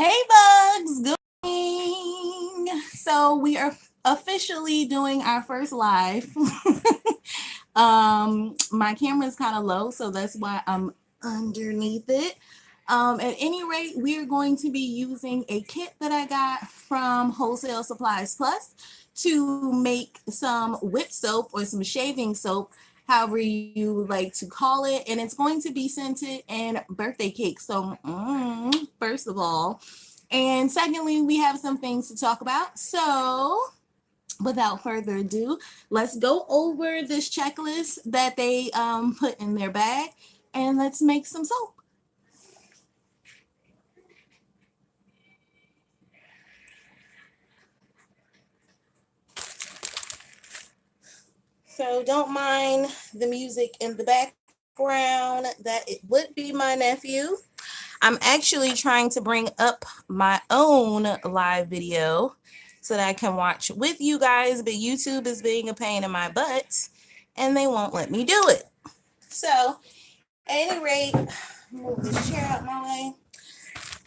Hey bugs, good morning. So we are officially doing our first live. My camera is kind of low, so that's why I'm underneath it. At any rate, we are going to be using a kit that I got from Wholesale Supplies Plus to make some whip soap or some shaving soap, however you like to call it, and it's going to be scented in birthday cake. So, first of all, and secondly, we have some things to talk about. So, without further ado, let's go over this checklist that they put in their bag, and let's make some soap. So don't mind the music in the background. That it would be my nephew. I'm actually trying to bring up my own live video so that I can watch with you guys, but YouTube is being a pain in my butt and they won't let me do it. So, at any rate, move this chair out my way.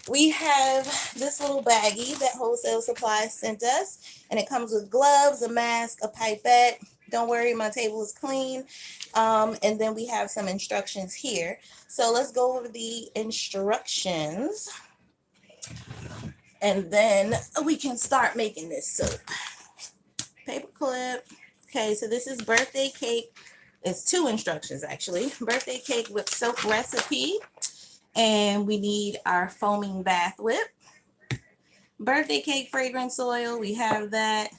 We have this little baggie that Wholesale Supplies sent us, and it comes with gloves, a mask, a pipette. Don't worry, my table is clean. And then we have some instructions here. So let's go over the instructions, and then we can start making this soap. Paper clip. Okay, so this is birthday cake. It's two instructions actually. Birthday cake with soap recipe. And we need our foaming bath whip. Birthday cake fragrance oil, we have that.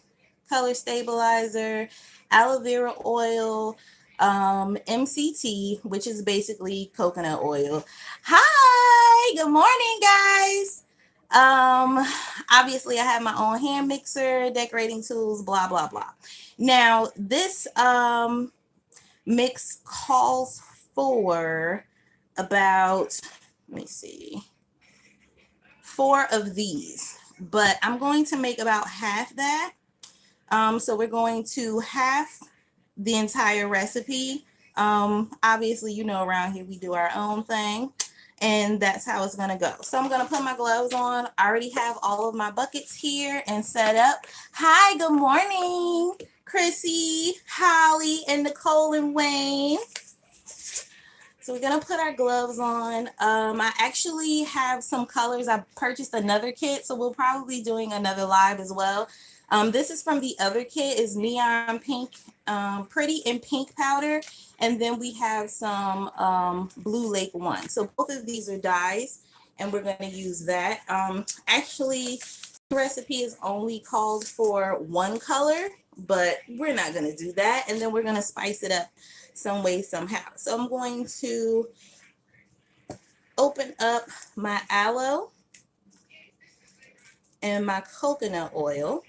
Color stabilizer, aloe vera oil, MCT, which is basically coconut oil. Hi, good morning, guys. Obviously I have my own hand mixer, decorating tools, blah blah blah. Now this mix calls for about, let me see, 4 of these, but I'm going to make about half that. So we're going to half the entire recipe. Obviously, you know, around here we do our own thing, and that's how it's gonna go. So I'm gonna put my gloves on. I already have all of my buckets here and set up. Hi, good morning, Chrissy, Holly, and Nicole and Wayne. So we're gonna put our gloves on. I actually have some colors. I purchased another kit, so we'll probably be doing another live as well. This is from the other kit, is neon pink, pretty in pink powder, and then we have some Blue Lake one. So both of these are dyes, and we're gonna use that. Actually, the recipe is only called for one color, but we're not gonna do that, and then we're gonna spice it up some way, somehow. So I'm going to open up my aloe and my coconut oil,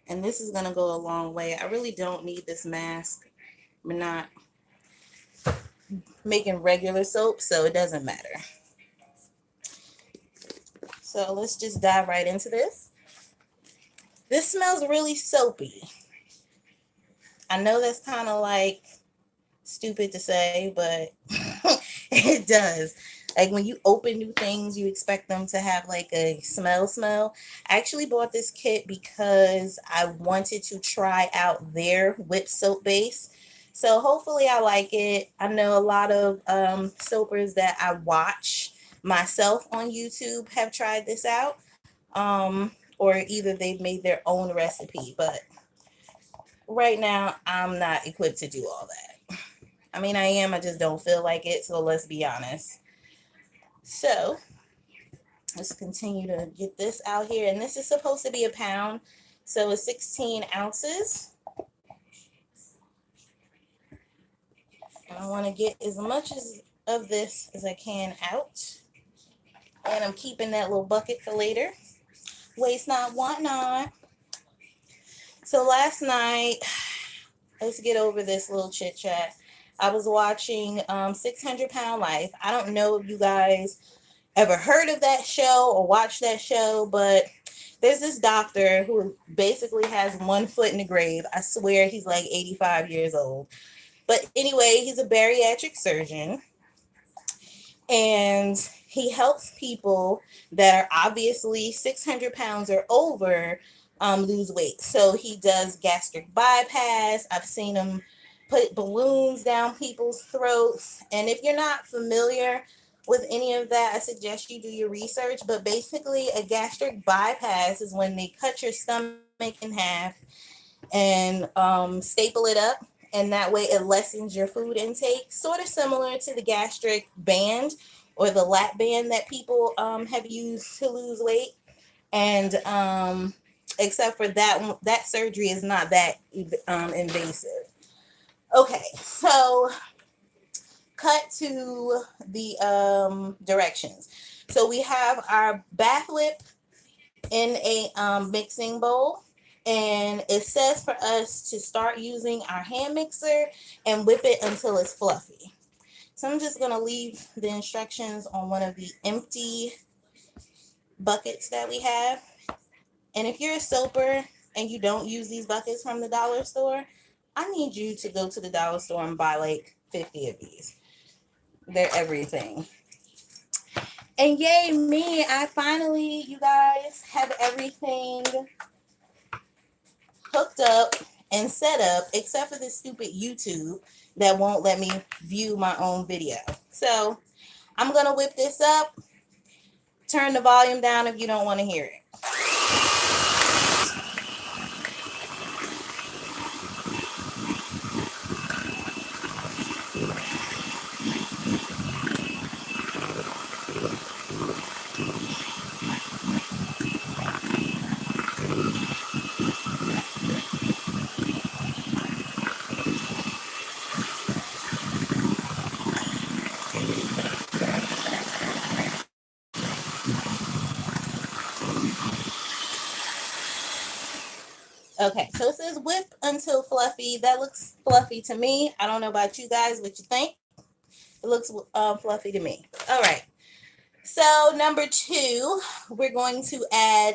and this is going to go a long way. I really don't need this mask. I'm not making regular soap, so it doesn't matter. So let's just dive right into this. This smells really soapy. I know that's kind of like stupid to say, but it does. Like when you open new things, you expect them to have like a smell. I actually bought this kit because I wanted to try out their whip soap base. So hopefully I like it. I know a lot of soapers that I watch myself on YouTube have tried this out. Or either they've made their own recipe, but right now I'm not equipped to do all that. I mean, I am, I just don't feel like it, so let's be honest. So let's continue to get this out here, and this is supposed to be a pound, so it's 16 ounces. I want to get as much of this as I can out, and I'm keeping that little bucket for later. Waste not, want not. So last night, let's get over this little chit chat. I was watching 600 Pound Life. I don't know if you guys ever heard of that show or watched that show, but there's this doctor who basically has one foot in the grave. I swear he's like 85 years old. But anyway, he's a bariatric surgeon, and he helps people that are obviously 600 pounds or over lose weight. So he does gastric bypass. I've seen him put balloons down people's throats. And if you're not familiar with any of that, I suggest you do your research. But basically, a gastric bypass is when they cut your stomach in half and staple it up. And that way it lessens your food intake, sort of similar to the gastric band or the lap band that people have used to lose weight. And except for that one, that surgery is not that invasive. Okay, so cut to the directions. So we have our bath whip in a mixing bowl. And it says for us to start using our hand mixer and whip it until it's fluffy. So I'm just going to leave the instructions on one of the empty buckets that we have. And if you're a soaper and you don't use these buckets from the dollar store, I need you to go to the dollar store and buy like 50 of these. They're everything. And yay me, I finally, you guys, have everything hooked up and set up, except for this stupid YouTube that won't let me view my own video. So I'm going to whip this up. Turn the volume down if you don't want to hear it. Okay, so it says whip until fluffy. That looks fluffy to me. I don't know about you guys, what you think. It looks fluffy to me. All right. So number 2, we're going to add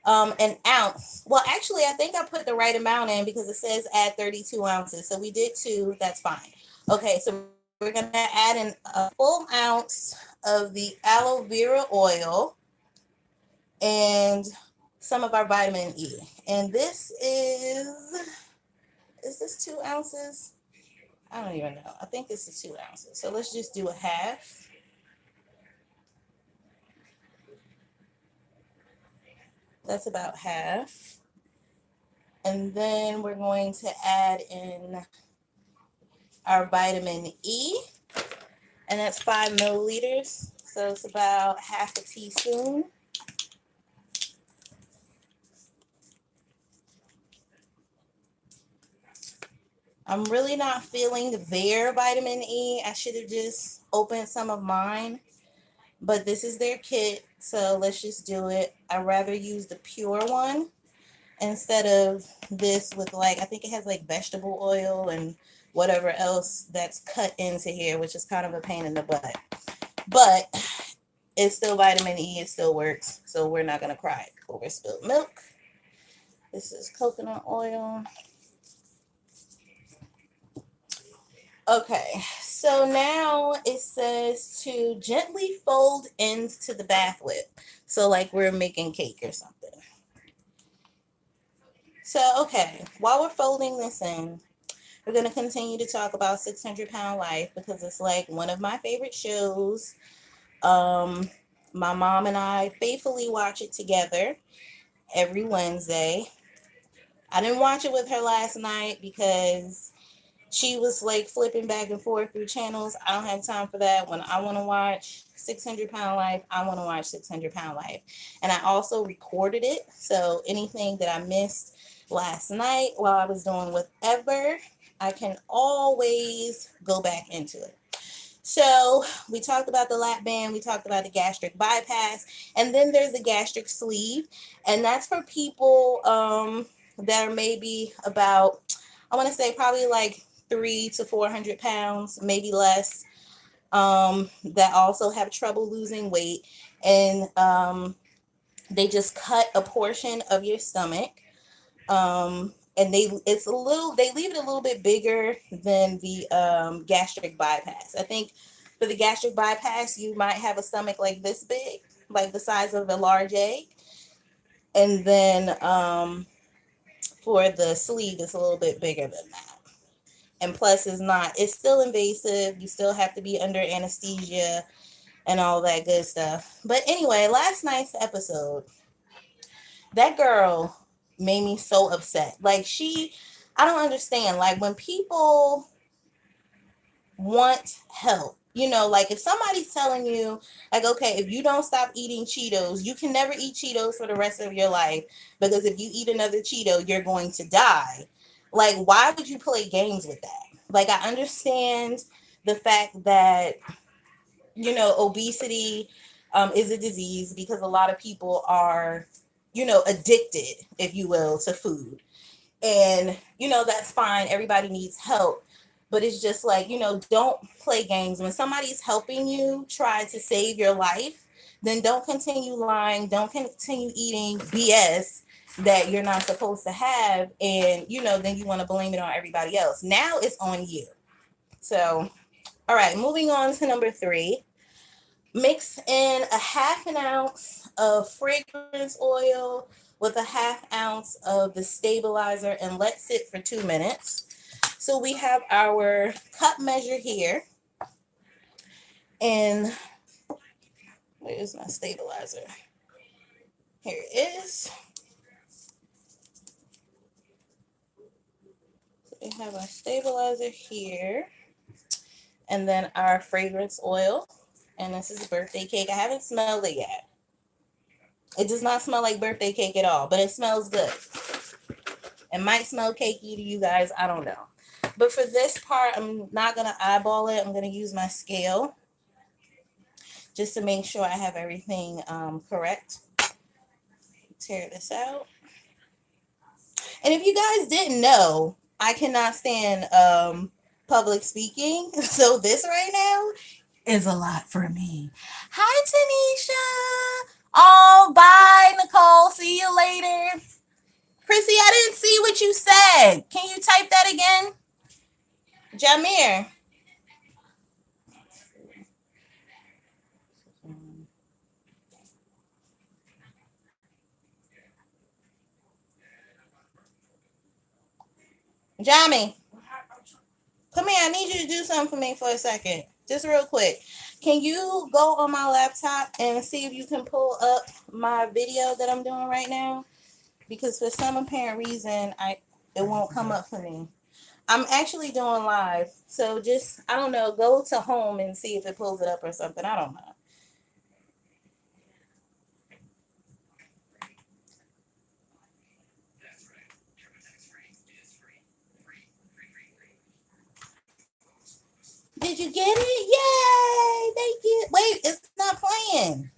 an ounce. Well, actually, I think I put the right amount in because it says add 32 ounces. So we did 2. That's fine. Okay, so we're going to add in a full ounce of the aloe vera oil and some of our vitamin E. And this is this 2 ounces? I don't even know. I think this is 2 ounces. So let's just do a half. That's about half. And then we're going to add in our vitamin E, and that's 5 milliliters. So it's about half a teaspoon. I'm really not feeling their vitamin E. I should have just opened some of mine, but this is their kit, so let's just do it. I'd rather use the pure one instead of this with like, I think it has like vegetable oil and whatever else that's cut into here, which is kind of a pain in the butt. But it's still vitamin E, it still works, so we're not going to cry over spilled milk. This is coconut oil. Okay, so now it says to gently fold into the bath whip. So like we're making cake or something. So, okay, while we're folding this in, we're going to continue to talk about 600 Pound Life because it's like one of my favorite shows. My mom and I faithfully watch it together every Wednesday. I didn't watch it with her last night because she was like flipping back and forth through channels. I don't have time for that. When I want to watch 600 Pound Life, I want to watch 600 Pound Life. And I also recorded it. So anything that I missed last night while I was doing whatever, I can always go back into it. So we talked about the lap band, we talked about the gastric bypass, and then there's the gastric sleeve. And that's for people that are maybe about, I want to say probably like 300 to 400 pounds, maybe less, that also have trouble losing weight. And they just cut a portion of your stomach. And they leave it a little bit bigger than the gastric bypass. I think For the gastric bypass, you might have a stomach like this big, like the size of a large egg. And then for the sleeve, it's a little bit bigger than that. And plus, it's still invasive. You still have to be under anesthesia and all that good stuff. But anyway, last night's episode, that girl made me so upset. Like, I don't understand. Like, when people want help, like if somebody's telling you, like, okay, if you don't stop eating Cheetos, you can never eat Cheetos for the rest of your life, because if you eat another Cheeto, you're going to die. Like, why would you play games with that? Like, I understand the fact that, obesity is a disease because a lot of people are, addicted, if you will, to food. And, that's fine. Everybody needs help. But it's just like, don't play games. When somebody's helping you try to save your life, then don't continue lying. Don't continue eating BS that you're not supposed to have. And, then you want to blame it on everybody else. Now it's on you. So, all right, moving on to number 3. Mix in a half an ounce of fragrance oil with a half ounce of the stabilizer and let sit for 2 minutes. So we have our cup measure here. And where is my stabilizer? Here it is. So we have our stabilizer here. And then our fragrance oil. And this is birthday cake. I haven't smelled it yet. It does not smell like birthday cake at all, but it smells good. It might smell cakey to you guys. I don't know. But for this part, I'm not going to eyeball it. I'm going to use my scale just to make sure I have everything correct. Tear this out. And if you guys didn't know, I cannot stand public speaking. So this right now is a lot for me. Hi, Tanisha. Oh, bye, Nicole. See you later. Prissy, I didn't see what you said. Can you type that again? Jamir. Jamie. Come here. I need you to do something for me for a second. Just real quick. Can you go on my laptop and see if you can pull up my video that I'm doing right now? Because for some apparent reason, it won't come up for me. I'm actually doing live. So just, I don't know, go to home and see if it pulls it up or something. I don't know. Did you get it? Yay! Thank you. Wait, it's not playing.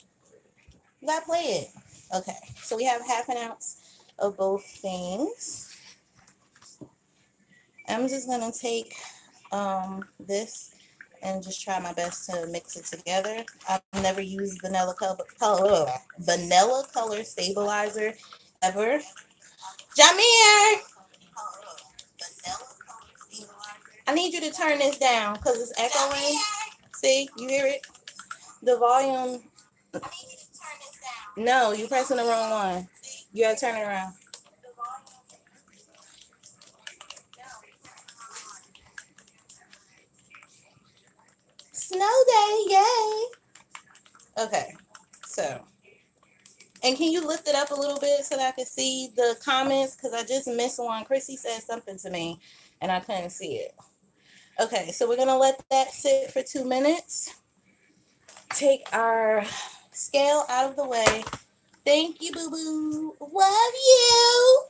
You gotta play it. Okay, so we have half an ounce of both things. I'm just gonna take this and just try my best to mix it together. I've never used vanilla color stabilizer ever. Jamir, I need you to turn this down because it's echoing. See, you hear it? The volume. No, you're pressing the wrong one. You gotta turn it around. Snow day, yay! Okay, so, and can you lift it up a little bit so that I can see the comments? Because I just missed one. Chrissy said something to me and I couldn't see it. Okay, so we're gonna let that sit for 2 minutes. Take our scale out of the way. Thank you, boo-boo. Love you.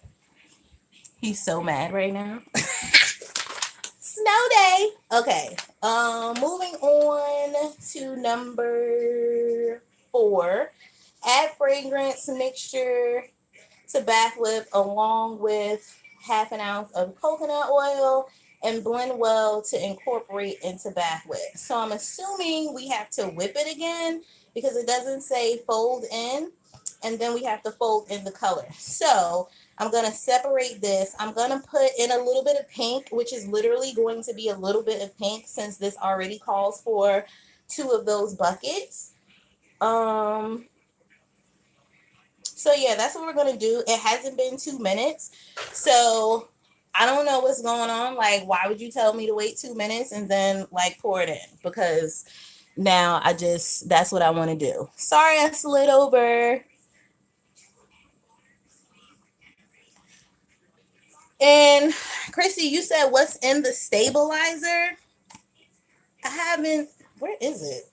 He's so mad right now. Snow day. Okay. Moving on to number 4. Add fragrance mixture to bath whip along with half an ounce of coconut oil and blend well to incorporate into bath whip. So I'm assuming we have to whip it again because it doesn't say fold in, and then we have to fold in the color. So I'm going to separate this. I'm going to put in a little bit of pink, which is literally going to be a little bit of pink since this already calls for 2 of those buckets. So yeah, that's what we're gonna do. It hasn't been 2 minutes, so I don't know what's going on. Like, why would you tell me to wait 2 minutes and then like pour it in? Because now that's what I want to do. Sorry, I slid over. And Chrissy, you said what's in the stabilizer? I haven't. Where is it?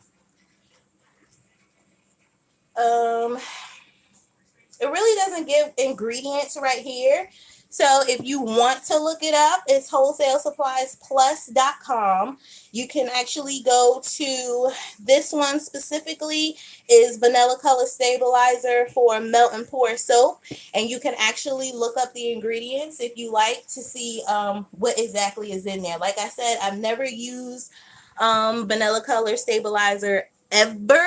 Um, It really doesn't give ingredients right here. So if you want to look it up, it's wholesalesupplisplus.com. You can actually go to this one specifically is vanilla color stabilizer for melt and pour soap. And you can actually look up the ingredients if you like to see what exactly is in there. Like I said, I've never used vanilla color stabilizer ever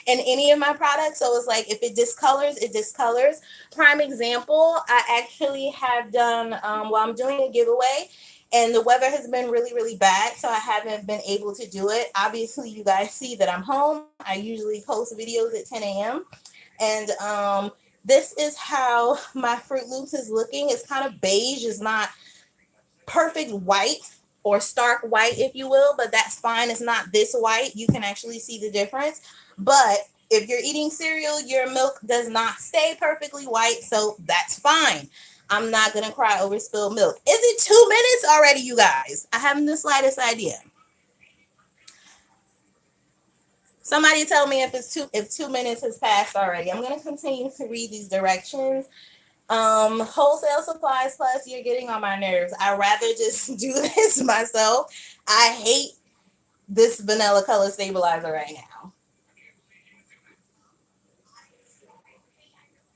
in any of my products. So it's like if it discolors, it discolors. Prime example, I actually have done while I'm doing a giveaway, and the weather has been really, really bad, so I haven't been able to do it. Obviously, you guys see that I'm home. I usually post videos at 10 a.m. And this is how my Fruit Loops is looking. It's kind of beige. It's not perfect white or stark white, if you will, but that's fine. It's not this white. You can actually see the difference. But if you're eating cereal, your milk does not stay perfectly white, so that's fine. I'm not gonna cry over spilled milk. Is it 2 minutes already, you guys? I haven't the slightest idea. Somebody tell me if 2 minutes has passed already. I'm gonna continue to read these directions. Wholesale supplies plus, you're getting on my nerves. I'd rather just do this myself. I hate this vanilla color stabilizer right now.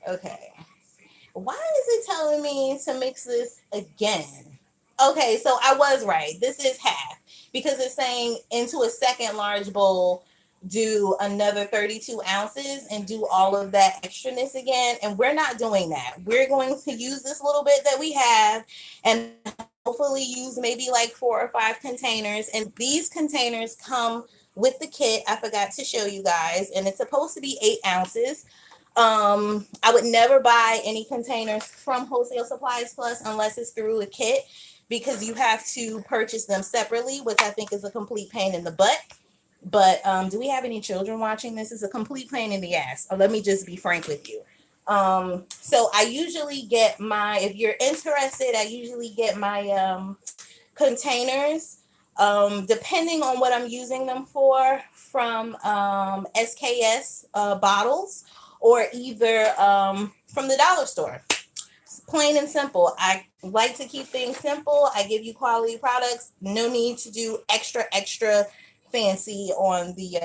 Okay. Why is it telling me to mix this again? Okay, so I was right. This is half because it's saying into a second large bowl, do another 32 ounces and do all of that extraness again. And we're not doing that. We're going to use this little bit that we have and hopefully use maybe like 4 or 5 containers. And these containers come with the kit. I forgot to show you guys, and it's supposed to be 8 ounces. I would never buy any containers from Wholesale Supplies Plus unless it's through a kit because you have to purchase them separately, which I think is a complete pain in the butt. But do we have any children watching this? It's a complete pain in the ass. Let me just be frank with you. So I usually get if you're interested, I usually get my containers, depending on what I'm using them for, from SKS bottles or either from the dollar store. It's plain and simple. I like to keep things simple. I give you quality products. No need to do extra fancy on the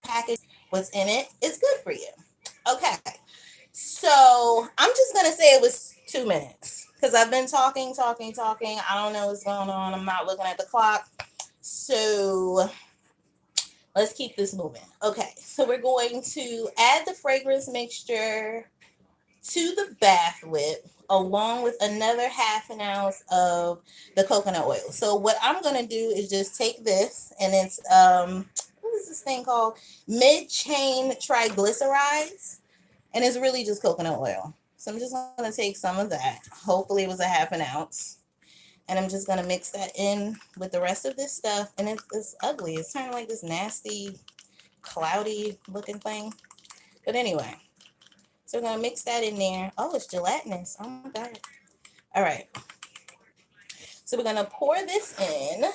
package. What's in it is good for you. Okay. So I'm just going to say it was 2 minutes because I've been talking. I don't know what's going on. I'm not looking at the clock. So let's keep this moving. Okay. So we're going to add the fragrance mixture to the bath whip along with another half an ounce of the coconut oil. So what I'm going to do is just take this, and it's what is this thing called? Mid-chain triglycerides. And it's really just coconut oil. So I'm just going to take some of that. Hopefully it was a half an ounce. And I'm just going to mix that in with the rest of this stuff. And it's ugly. It's kind of like this nasty, cloudy looking thing. But anyway, so we're going to mix that in there. Oh, it's gelatinous. Oh my God. All right. So we're going to pour this in.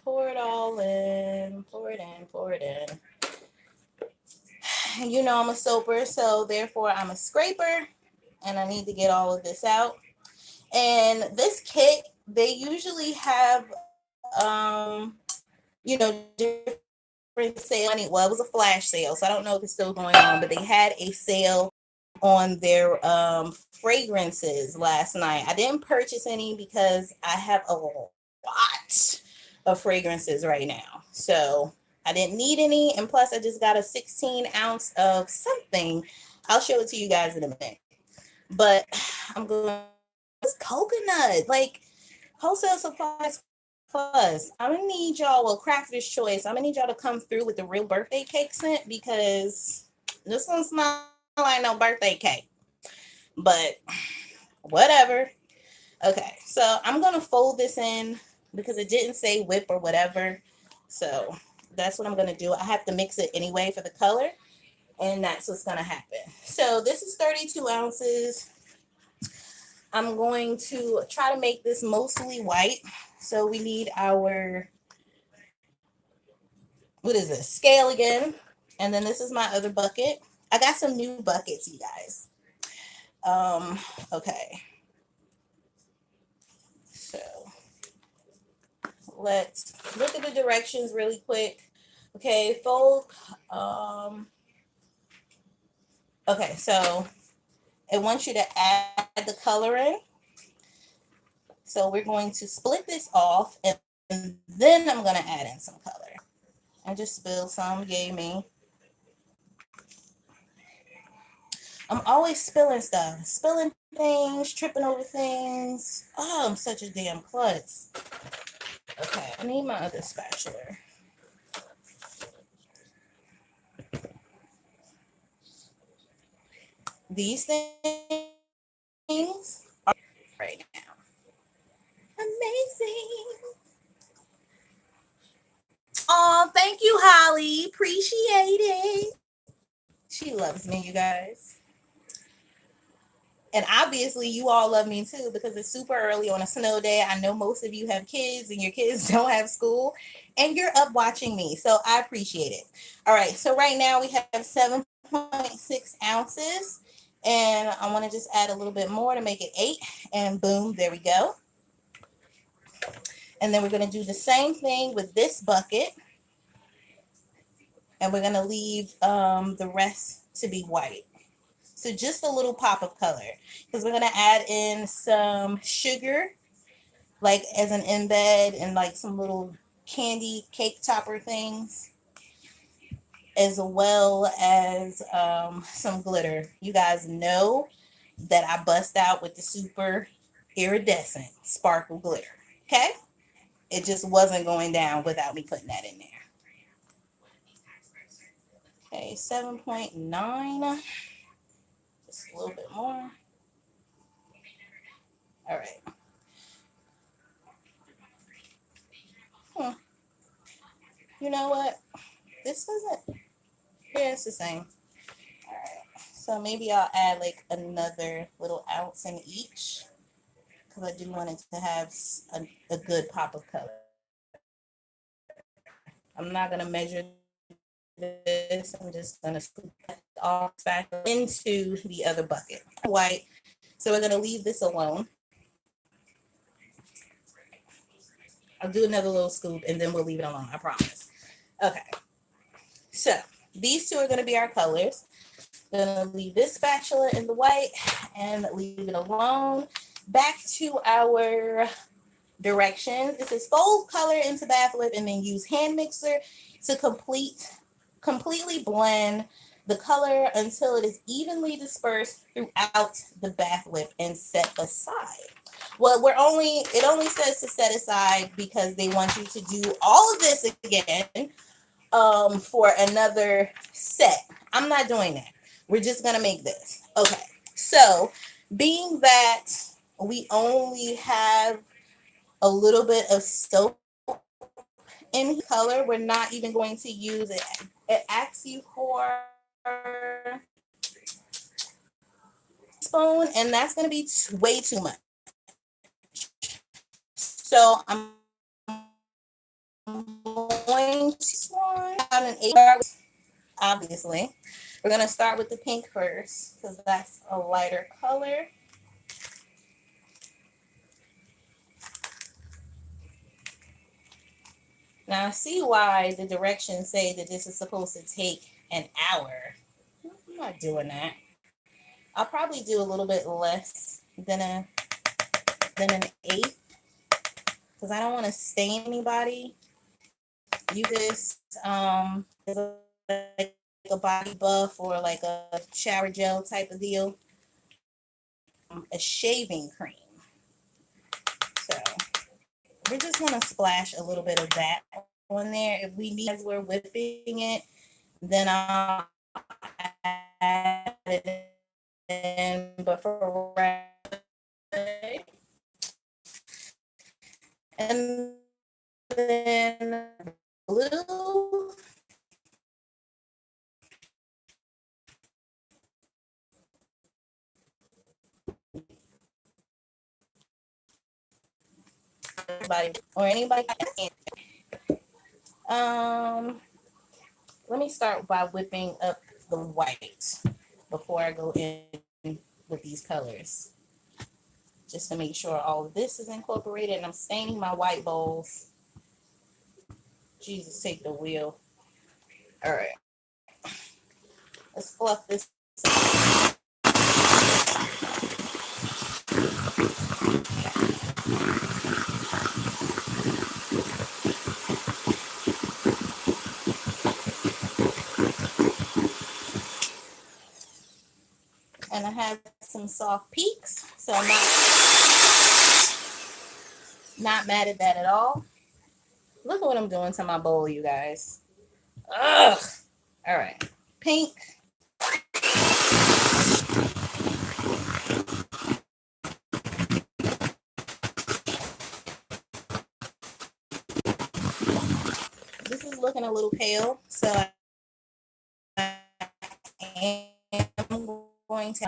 Pour it all in. Pour it in. Pour it in. You know I'm a soaper, so therefore I'm a scraper, and I need to get all of this out. And this kit, they usually have, different sale. Well, it was a flash sale, so I don't know if it's still going on, but they had a sale on their fragrances last night. I didn't purchase any because I have a lot of fragrances right now. So I didn't need any. And plus I just got a 16 ounce of something. I'll show it to you guys in a minute. But I'm going, it's coconut. Like Wholesale Supplies Plus, I'm gonna need y'all, well, Crafter's Choice, I'm gonna need y'all to come through with the real birthday cake scent because this one smells like no birthday cake. But whatever. Okay, so I'm gonna fold this in because it didn't say whip or whatever. So that's what I'm gonna do. I have to mix it anyway for the color, and that's what's gonna happen. So this is 32 ounces. I'm going to try to make this mostly white. So we need our, what is this, scale again. And then this is my other bucket. I got some new buckets, you guys. Okay. So let's look at the directions really quick. Okay, fold. Okay, so it wants you to add the color in. So we're going to split this off and then I'm going to add in some color. I just spilled some, yay me. I'm always spilling stuff, spilling things, tripping over things. Oh, I'm such a damn klutz. Okay, I need my other spatula. These things are right now. Amazing. Oh, thank you, Holly. Appreciate it. She loves me, you guys. And obviously, you all love me too because it's super early on a snow day. I know most of you have kids and your kids don't have school, and you're up watching me. So I appreciate it. All right. So right now we have 7.6 ounces. And I want to just add a little bit more to make it 8. And boom, there we go. And then we're going to do the same thing with this bucket. And we're going to leave the rest to be white. So just a little pop of color because we're going to add in some sugar, like as an embed and like some little candy cake topper things, as well as some glitter. You guys know that I bust out with the super iridescent sparkle glitter. Okay. It just wasn't going down without me putting that in there. Okay. 7.9. Just a little bit more. All right. You know what? This doesn't, yeah, it's the same. All right. So maybe I'll add like another little ounce in each because I do want it to have a good pop of color. I'm not going to measure this. I'm just going to scoop that off back into the other bucket. White. So we're going to leave this alone. I'll do another little scoop and then we'll leave it alone. I promise. Okay. So these two are going to be our colors. I'm going to leave this spatula in the white and leave it alone. Back to our directions. It says fold color into bath whip and then use hand mixer to completely blend the color until it is evenly dispersed throughout the bath whip and set aside. Well, it only says to set aside because they want you to do all of this again for another set. I'm not doing that. We're just gonna make this. Okay. So being that we only have a little bit of soap in color, we're not even going to use it. It asks you for a spoon, and that's going to be way too much. So I'm going to add an 8. Obviously, we're going to start with the pink first because that's a lighter color. Now I see why the directions say that this is supposed to take an hour. I'm not doing that. I'll probably do a little bit less than an 8 because I don't want to stain anybody. You just like a body buff or like a shower gel type of deal. A shaving cream. So we're just going to splash a little bit of that on there. If we need, as we're whipping it, then I'll add it in. But for right, and then blue. Or anybody. Let me start by whipping up the white before I go in with these colors, just to make sure all of this is incorporated. And I'm staining my white bowls. Jesus, take the wheel. All right, let's fluff this. And I have some soft peaks, so I'm not mad at that at all. Look at what I'm doing to my bowl, you guys. Ugh. All right, pink. This is looking a little pale, so I am going to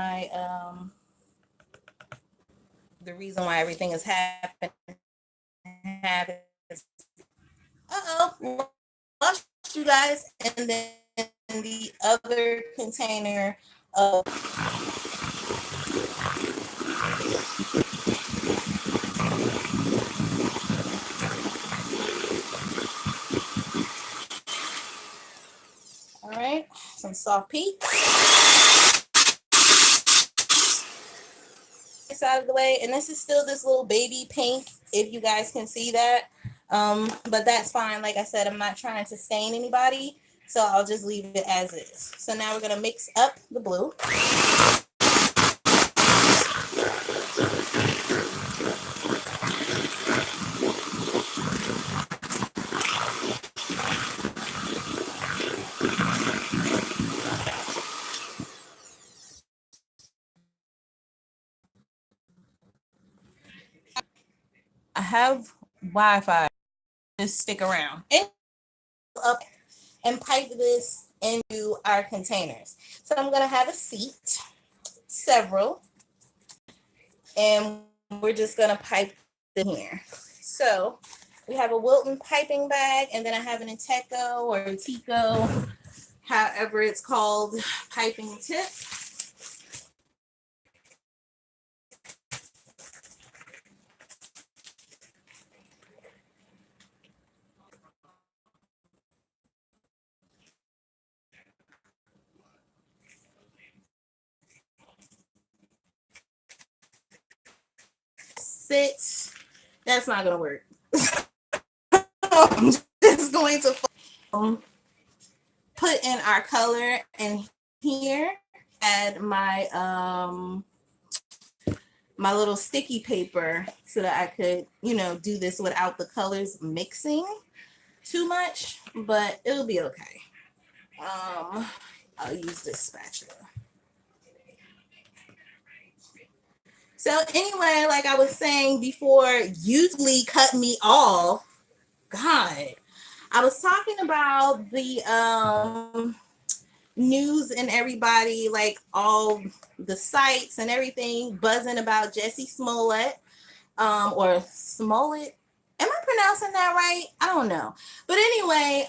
the reason why everything is happening. Lost you guys, and then the other container of. All right, some soft peaks. This out of the way, and this is still this little baby pink, if you guys can see that. But that's fine. Like I said, I'm not trying to stain anybody, so I'll just leave it as is. So now we're gonna mix up the blue. I have Wi-Fi. Just stick around and up and pipe this into our containers. So I'm gonna have a seat, several, and we're just gonna pipe them here. So we have a Wilton piping bag, and then I have an Inteco or Tico, however it's called, piping tip. Sit. That's not gonna work. I'm just going to put in our color, and here add my my little sticky paper so that I could, do this without the colors mixing too much, but it'll be okay. I'll use this spatula. So anyway, like I was saying before, usually cut me off. God, I was talking about the news and everybody, like all the sites and everything buzzing about Jesse Smollett, or Smollett. Am I pronouncing that right? I don't know. But anyway,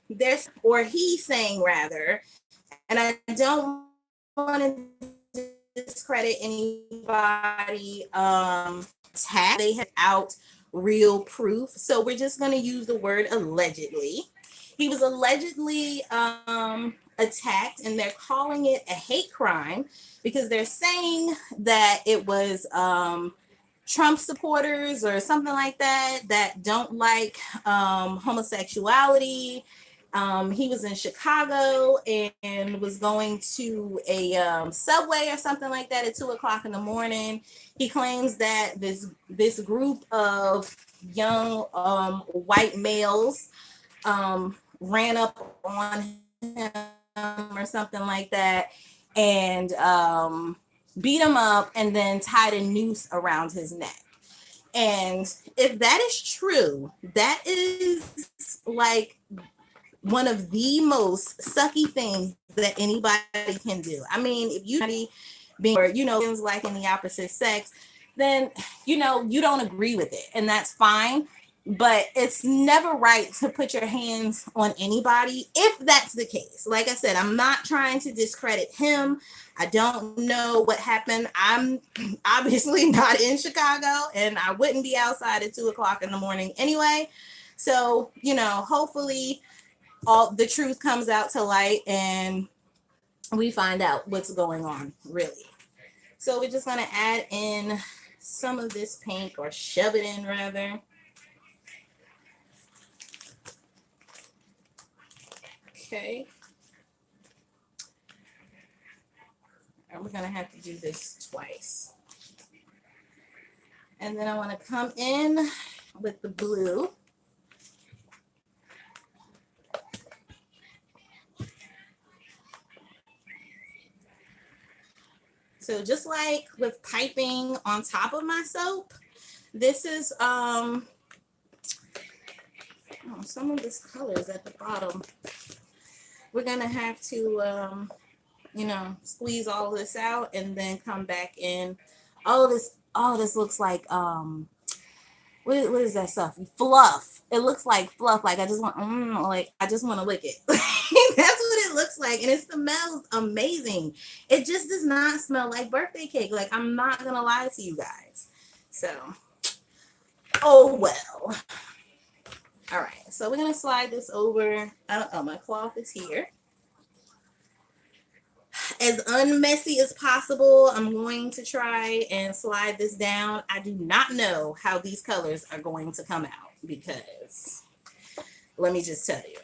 there's, or he's saying rather, and I don't want to discredit anybody. They have out real proof, so we're just going to use the word allegedly. He was allegedly attacked, and they're calling it a hate crime because they're saying that it was Trump supporters or something like that that don't like homosexuality, He was in Chicago and was going to a subway or something like that at 2 o'clock in the morning. He claims that this group of young white males ran up on him or something like that, and beat him up and then tied a noose around his neck. And if that is true, that is like one of the most sucky things that anybody can do. I mean, if you being, or things like in the opposite sex, then you don't agree with it, and that's fine. But it's never right to put your hands on anybody if that's the case. Like I said, I'm not trying to discredit him. I don't know what happened. I'm obviously not in Chicago, and I wouldn't be outside at 2 o'clock in the morning anyway. So, hopefully all the truth comes out to light and we find out what's going on, really. So we're just going to add in some of this paint, or shove it in rather. Okay. And we're going to have to do this twice. And then I want to come in with the blue. So just like with piping on top of my soap, this is some of this color is at the bottom. We're gonna have to squeeze all this out and then come back in. All this looks like what is that stuff? Fluff. It looks like fluff. Like I just want to lick it. That's what it looks like, and it smells amazing. It just does not smell like birthday cake. Like, I'm not gonna lie to you guys. So, oh well. All right, so we're gonna slide this over. My cloth is here. As unmessy as possible, I'm going to try and slide this down. I do not know how these colors are going to come out, because let me just tell you,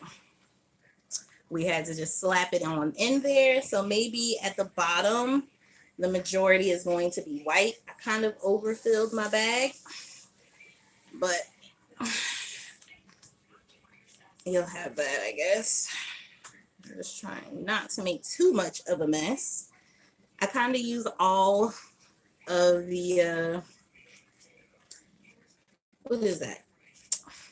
we had to just slap it on in there. So maybe at the bottom, the majority is going to be white. I kind of overfilled my bag, but you'll have that, I guess. I'm just trying not to make too much of a mess. I kind of use all of the, what is that?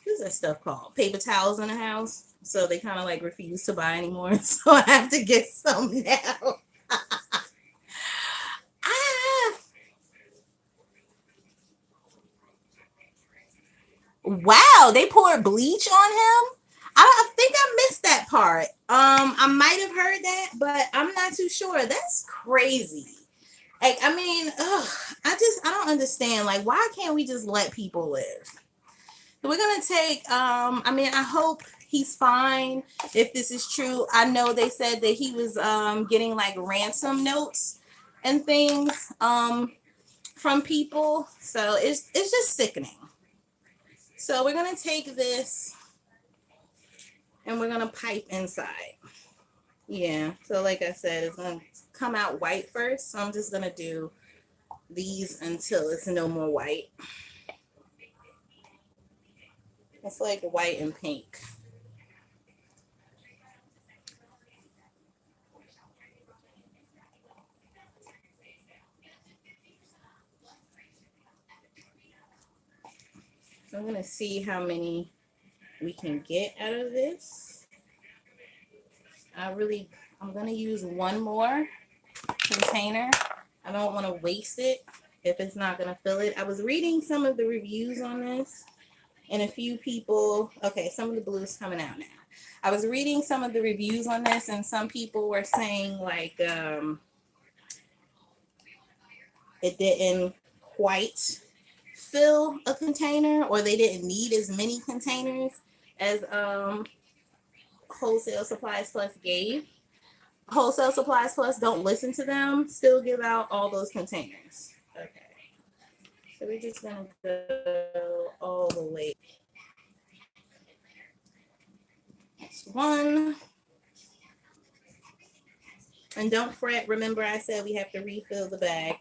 What is that stuff called? Paper towels in the house. So they kind of like refuse to buy anymore. So I have to get some now. Wow, they poured bleach on him. I think I missed that part. I might have heard that, but I'm not too sure. That's crazy. Like, I mean, I don't understand. Like, why can't we just let people live? We're gonna take, I hope he's fine if this is true. I know they said that he was getting like ransom notes and things from people. So it's just sickening. So we're gonna take this and we're gonna pipe inside. Yeah, so like I said, it's gonna come out white first. So I'm just gonna do these until it's no more white. It's like white and pink. So I'm gonna see how many we can get out of this. I'm gonna use one more container. I don't want to waste it if it's not gonna fill it. I was reading some of the reviews on this, and a few people, okay, some of the blue is coming out now. I was reading some of the reviews on this, and some people were saying like it didn't quite fill a container, or they didn't need as many containers as Wholesale Supplies Plus gave. Wholesale Supplies Plus, don't listen to them, still give out all those containers. Okay, so we're just gonna go all the way one. And don't fret, remember I said we have to refill the bag.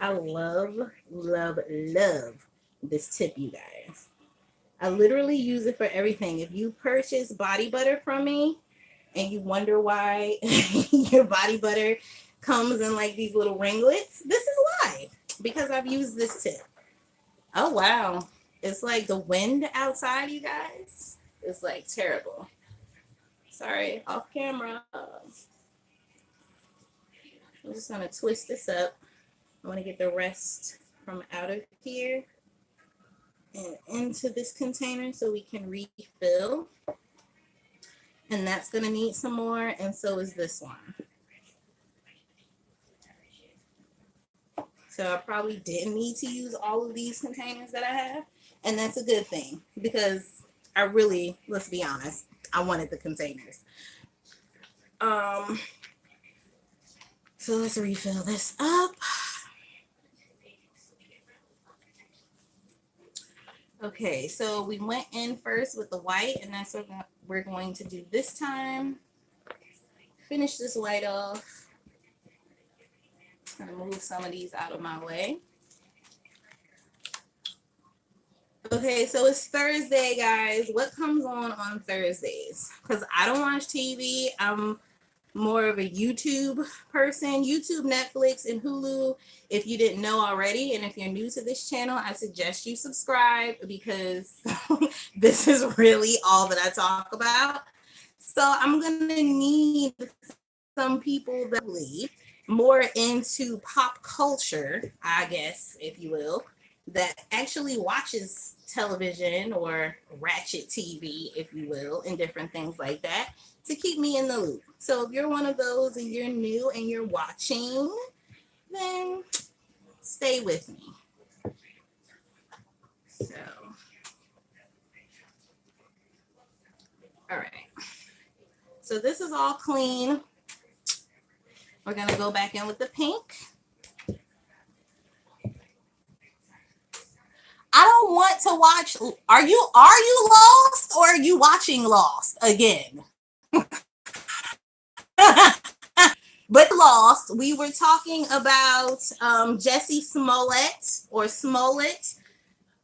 I love, love, love this tip, you guys. I literally use it for everything. If you purchase body butter from me and you wonder why your body butter comes in like these little ringlets, this is why. Because I've used this tip. Oh, wow. It's like the wind outside, you guys. It's like terrible. Sorry, off camera. I'm just going to twist this up. I want to get the rest from out of here and into this container so we can refill. And that's going to need some more, and so is this one. So I probably didn't need to use all of these containers that I have, and that's a good thing because I really, let's be honest, I wanted the containers. So let's refill this up. Okay, so we went in first with the white, and that's what we're going to do this time. Finish this white off. I'm gonna move some of these out of my way. Okay, so it's Thursday, guys. What comes on Thursdays? Because I don't watch TV. I'm more of a YouTube person. YouTube, Netflix, and Hulu. If you didn't know already, and if you're new to this channel, I suggest you subscribe because this is really all that I talk about. So I'm gonna need some people that are more into pop culture, I guess, if you will, that actually watches television or ratchet TV, if you will, and different things like that to keep me in the loop. So if you're one of those and you're new and you're watching, then stay with me. So, all right. So this is all clean. We're gonna go back in with the pink. I don't want to watch. Are you lost or are you watching Lost again? But Lost, we were talking about Jesse Smollett or Smollett.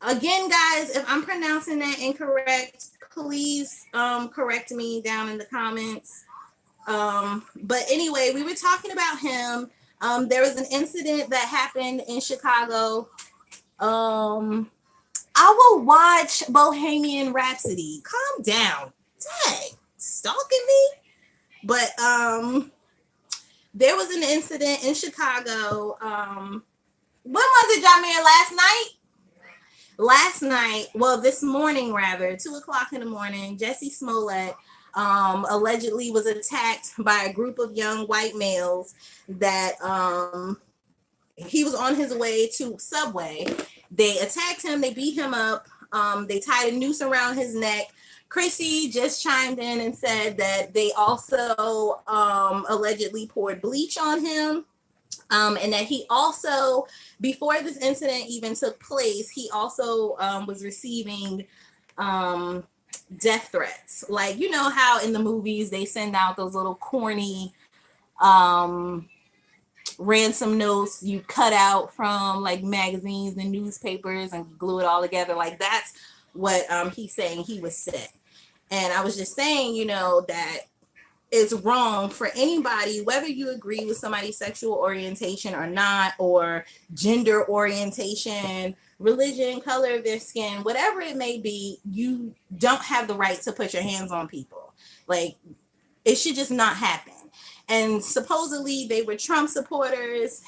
Again, guys, if I'm pronouncing that incorrect, please correct me down in the comments. But anyway, we were talking about him. There was an incident that happened in Chicago. I will watch Bohemian Rhapsody. Calm down. Dang, stalking me? But there was an incident in Chicago. When was it, Jamir? Last night? Last night, well, this morning rather, 2:00 in the morning, Jesse Smollett allegedly was attacked by a group of young white males that he was on his way to Subway. They attacked him, they beat him up, they tied a noose around his neck. Chrissy just chimed in and said that they also allegedly poured bleach on him. And that he also, before this incident even took place, he also was receiving death threats. Like, you know how in the movies they send out those little corny ransom notes you cut out from like magazines and newspapers and glue it all together. Like, that's what he's saying he was sent. And I was just saying, you know, that it's wrong for anybody, whether you agree with somebody's sexual orientation or not, or gender orientation, religion, color of their skin, whatever it may be, you don't have the right to put your hands on people. Like, it should just not happen. And supposedly they were Trump supporters,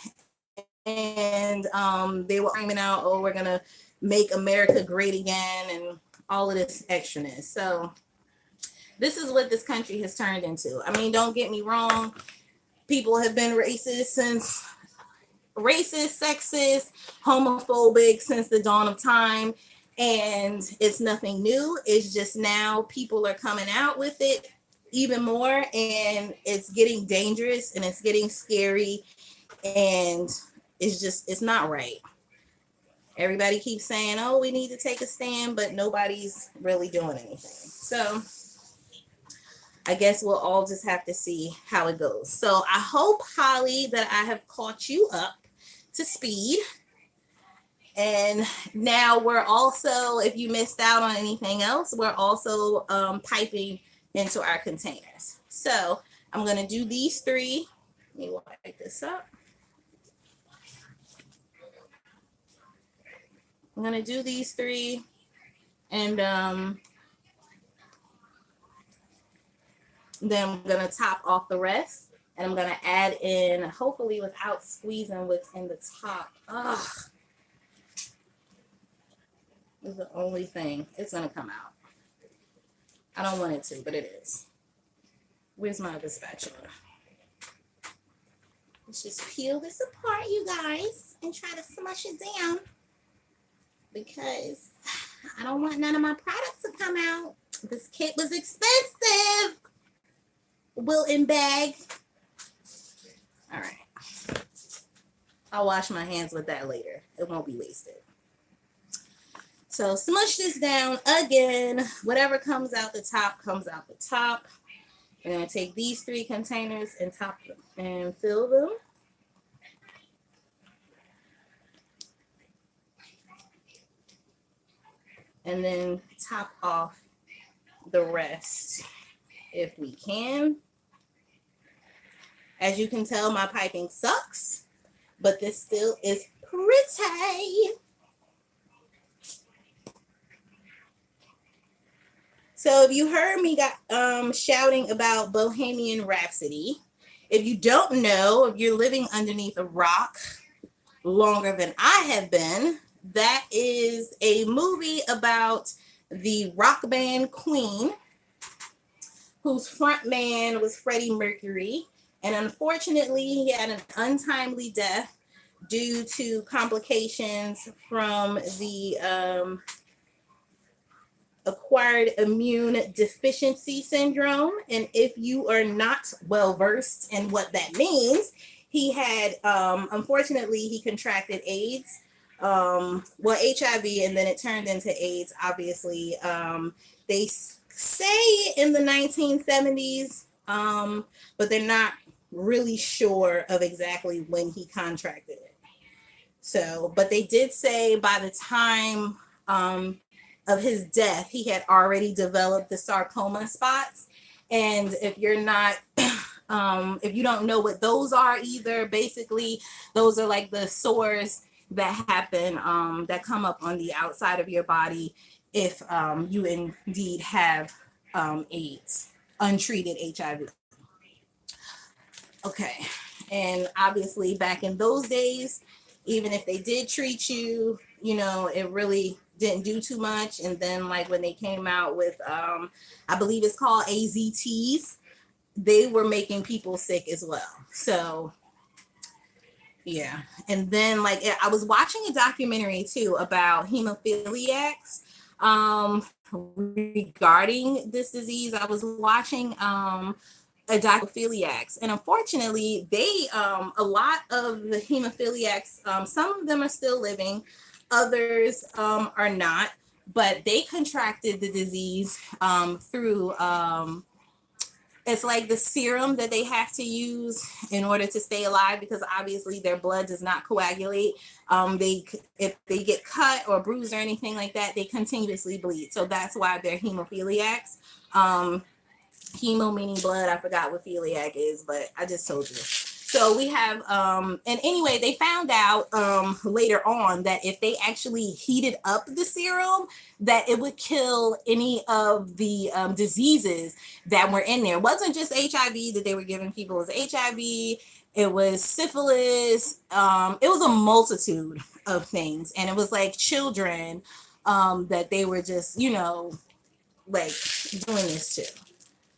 and they were screaming out, oh, we're gonna make America great again, and all of this extraness. So this is what this country has turned into. I mean, don't get me wrong. People have been racist, sexist, homophobic since the dawn of time. and it's nothing new. It's just now people are coming out with it even more, and it's getting dangerous and it's getting scary, and it's not right. Everybody keeps saying, oh, we need to take a stand, but nobody's really doing anything. So I guess we'll all just have to see how it goes. So I hope, Holly, that I have caught you up to speed. And now we're also, if you missed out on anything else, we're also piping into our containers. So I'm going to do these three. Let me wipe this up. I'm going to do these three, and then I'm going to top off the rest. And I'm going to add in, hopefully without squeezing what's in the top. Ugh. This is the only thing. It's going to come out. I don't want it to, but it is. Where's my other spatula? Let's just peel this apart, you guys, and try to smush it down, because I don't want none of my products to come out. This kit was expensive. Wilton bag. All right. I'll wash my hands with that later. It won't be wasted. So smush this down again. Whatever comes out the top comes out the top. We're going to take these three containers and top them and fill them. And then top off the rest if we can. As you can tell, my piping sucks, but this still is pretty. So if you heard me shouting about Bohemian Rhapsody, if you don't know, if you're living underneath a rock longer than I have been, that is a movie about the rock band Queen, whose front man was Freddie Mercury. And unfortunately, he had an untimely death due to complications from the acquired immune deficiency syndrome. And if you are not well versed in what that means, he had, unfortunately, he contracted AIDS, well, HIV, and then it turned into AIDS, obviously. They say in the 1970s, but they're not really sure of exactly when he contracted it. So, but they did say by the time of his death, he had already developed the sarcoma spots. And if you're not, if you don't know what those are either, basically those are like the sores that happen, that come up on the outside of your body if you indeed have AIDS, untreated HIV. Okay, and obviously back in those days, even if they did treat you, you know, it really didn't do too much. And then like when they came out with, I believe it's called AZTs, they were making people sick as well. So yeah. And then like I was watching a documentary too about hemophiliacs regarding this disease. I was watching a hemophiliacs, and unfortunately they a lot of the hemophiliacs, some of them are still living, others are not, but they contracted the disease through it's like the serum that they have to use in order to stay alive, because obviously their blood does not coagulate. If they get cut or bruised or anything like that, they continuously bleed. So that's why they're hemophiliacs. Hemo meaning blood. I forgot what philiac is, but I just told you. So we have, and anyway, they found out later on that if they actually heated up the serum, that it would kill any of the diseases that were in there. It wasn't just HIV that they were giving people. It was HIV, it was syphilis, it was a multitude of things. And it was like children that they were just, you know, like doing this to.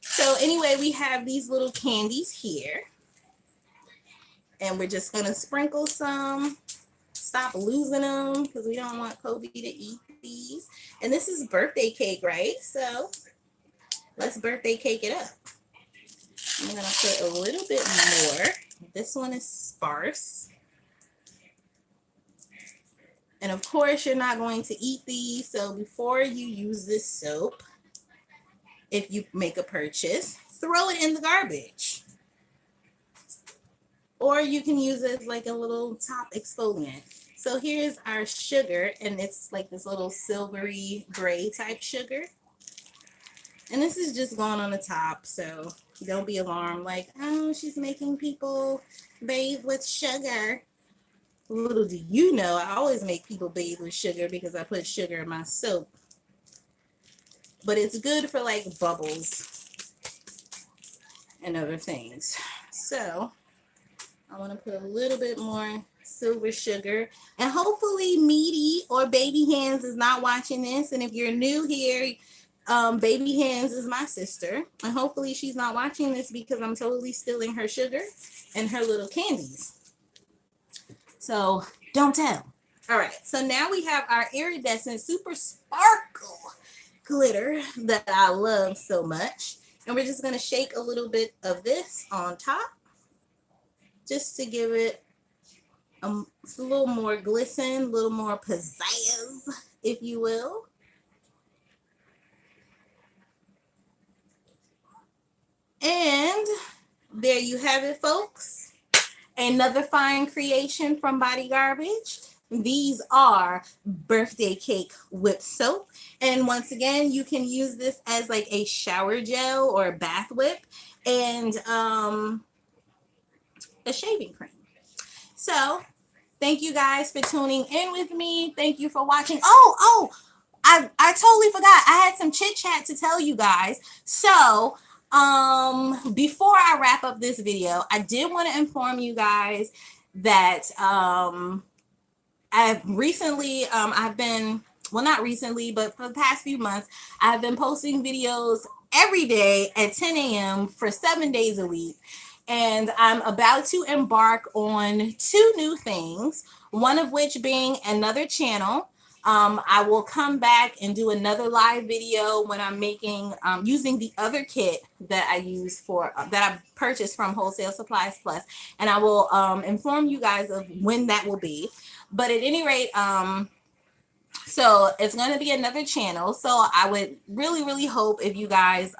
So anyway, we have these little candies here. And we're just going to sprinkle some. Stop losing them because we don't want Kobe to eat these. And this is birthday cake, right? So let's birthday cake it up. I'm going to put a little bit more. This one is sparse. And of course, you're not going to eat these. So before you use this soap, if you make a purchase, throw it in the garbage. Or you can use it as like a little top exfoliant. So here's our sugar, and it's like this little silvery gray type sugar. And this is just going on the top, so don't be alarmed like, oh, she's making people bathe with sugar. Little do you know, I always make people bathe with sugar because I put sugar in my soap. But it's good for like bubbles and other things. So I want to put a little bit more silver sugar, and hopefully Meaty or Baby Hands is not watching this. And if you're new here, Baby Hands is my sister, and hopefully she's not watching this because I'm totally stealing her sugar and her little candies. So don't tell. All right, so now we have our iridescent super sparkle glitter that I love so much, and we're just going to shake a little bit of this on top just to give it a little more glisten, a little more pizzazz, if you will. And there you have it, folks. Another fine creation from BodyGarbage. These are birthday cake whip soap. And once again, you can use this as like a shower gel or a bath whip and a shaving cream. So thank you guys for tuning in with me. Thank you for watching. I totally forgot. I had some chit chat to tell you guys. So before I wrap up this video, I did want to inform you guys that I've recently, well, not recently, but for the past few months, I've been posting videos every day at 10 a.m. for 7 days a week. And I'm about to embark on 2 new things, one of which being another channel. I will come back and do another live video when I'm making, using the other kit that I use for, that I purchased from Wholesale Supplies Plus. And I will inform you guys of when that will be. But at any rate, so it's going to be another channel. So I would really, really hope if you guys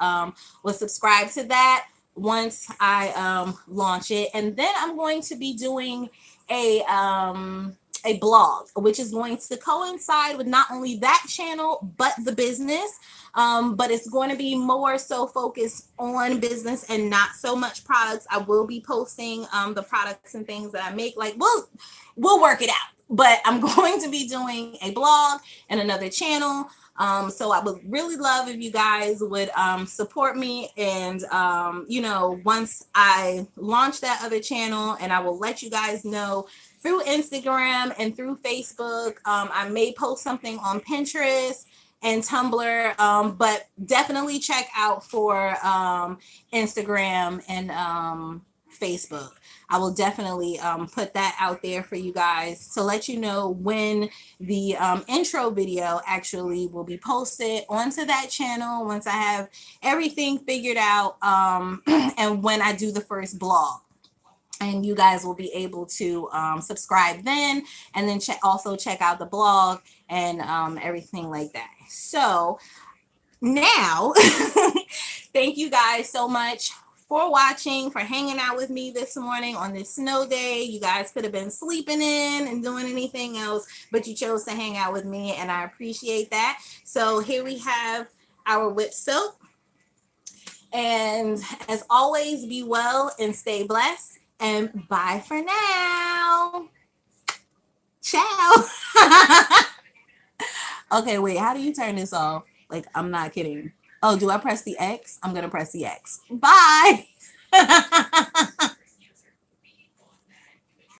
will subscribe to that once I launch it. And then I'm going to be doing a blog, which is going to coincide with not only that channel, but the business. But it's going to be more so focused on business and not so much products. I will be posting the products and things that I make. Like, we'll work it out. But I'm going to be doing a blog and another channel. So I would really love if you guys would support me. And, you know, once I launch that other channel, and I will let you guys know through Instagram and through Facebook. I may post something on Pinterest and Tumblr, but definitely check out for Instagram and Facebook. I will definitely put that out there for you guys to let you know when the intro video actually will be posted onto that channel once I have everything figured out, and when I do the first blog. And you guys will be able to subscribe then, and then also check out the blog and everything like that. So now, thank you guys so much for watching, for hanging out with me this morning on this snow day. You guys could have been sleeping in and doing anything else, but you chose to hang out with me, and I appreciate that. So here we have our whip soap. And as always, be well and stay blessed. And bye for now. Ciao. Okay, wait, how do you turn this off? Like, I'm not kidding. Oh, do I press the X? I'm going to press the X. Bye.